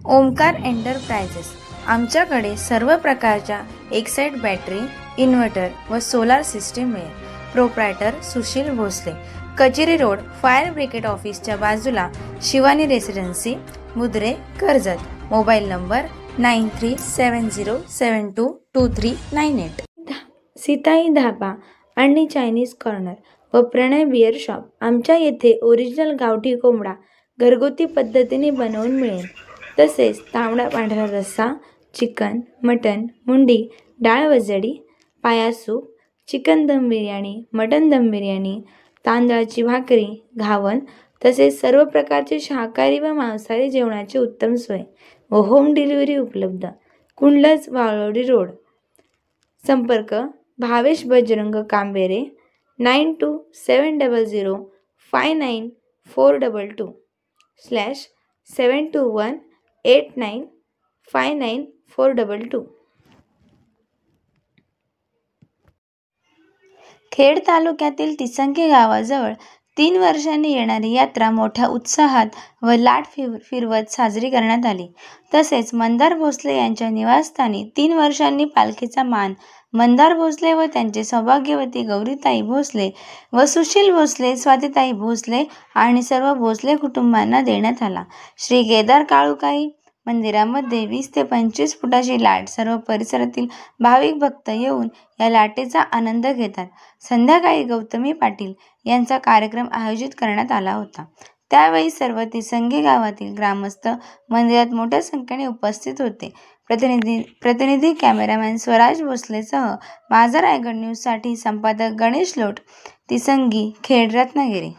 Omkar enterprises आमच्याकडे सर्व प्रकारच्या एक्साइट बॅटरी, इन्व्हर्टर व सोलार सिस्टीम मिळेल. Proprietor Sushil Bhosale, Kacheri road, fire brigade ऑफिसच्या बाजूला, Shivani residency, Mudre, Karjat. Mobile number 9370722398. Sitai dhaba आणि चायनीज कॉर्नर व प्रणय बिअर शॉप. आमच्या येथे ओरिजिनल गावठी कोंबडा घरगुती पद्धतीने बनवून मिळेल. तसेच तांबडा पांढरा रस्सा, चिकन, मटन, मुंडी, डाळ वजडी, पाया सूप, चिकन दम बिर्याणी, मटन दम बिर्याणी, तांदळाची भाकरी, घावन, तसेच सर्व प्रकारचे शाकाहारी व मांसाहारी जेवणाची उत्तम सोय व होम डिलिव्हरी उपलब्ध. कुंडलज, वाळवडी रोड. संपर्क भावेश बजरंग कांबेरे 927059459422/721895942. खेड तालुक्यातील तिसंगी गावाजवळ 3 वर्षांनी येणारी यात्रा मोठ्या उत्साहात व लाट फिरवत साजरी करण्यात आली. तसेच मंदार भोसले यांच्या निवासस्थानी 3 वर्षांनी पालखीचा मान मंदार भोसले व त्यांचे सौभाग्यवती गौरीताई भोसले व सुशील भोसले, स्वातीताई भोसले आणि सर्व भोसले कुटुंबांना देण्यात आला. श्री केदार काळुकाई मंदिरामध्ये 20 ते 25 फुटाची लाट. सर्व परिसरातील भाविक भक्त येऊन या लाटेचा आनंद घेतात. संध्याकाळी गौतमी पाटील यांचा कार्यक्रम आयोजित करण्यात आला होता. त्यावेळी सर्व तिसंगी गावातील ग्रामस्थ मंदिरात मोठ्या संख्येने उपस्थित होते. प्रतिनिधी कॅमेरामॅन स्वराज भोसलेसह माझा रायगड न्यूजसाठी संपादक गणेश लोट, तिसंगी, खेड, रत्नागिरी.